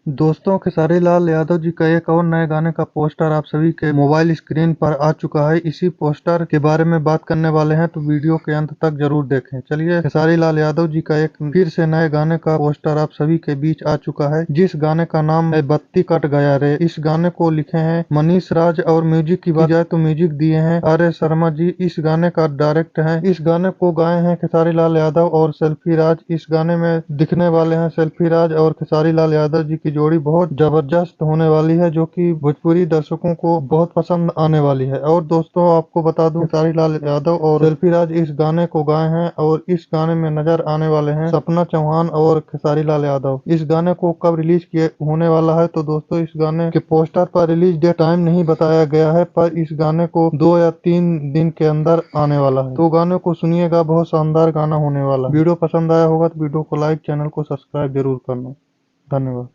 दोस्तों, खेसारी लाल यादव जी का एक और नए गाने का पोस्टर आप सभी के मोबाइल स्क्रीन पर आ चुका है। इसी पोस्टर के बारे में बात करने वाले हैं, तो वीडियो के अंत तक जरूर देखें। चलिए, खेसारी लाल यादव जी का एक फिर से नए गाने का पोस्टर आप सभी के बीच आ चुका है, जिस गाने का नाम है बत्ती कट गया रे। इस गाने को लिखे हैं मनीष राज और म्यूजिक की बात जाए तो म्यूजिक दिए हैं आर एस शर्मा जी। इस गाने का डायरेक्ट है। इस गाने को गाए हैं खेसारी लाल यादव और सेल्फी राज। इस गाने में दिखने वाले हैं सेल्फी राज और खेसारी लाल यादव जी की जोड़ी बहुत जबरदस्त होने वाली है, जो कि भोजपुरी दर्शकों को बहुत पसंद आने वाली है। और दोस्तों, आपको बता दूं, खेसारी लाल यादव और सेल्फी राज इस गाने को गाए हैं और इस गाने में नजर आने वाले हैं सपना चौहान और खेसारी लाल यादव। इस गाने को कब रिलीज किए होने वाला है, तो दोस्तों इस गाने के पोस्टर पर रिलीज डेट टाइम नहीं बताया गया है, पर इस गाने को 2 या 3 दिन के अंदर आने वाला है। तो गाने को सुनिएगा, बहुत शानदार गाना होने वाला है। वीडियो पसंद आया होगा तो वीडियो को लाइक, चैनल को सब्सक्राइब जरूर करना। धन्यवाद।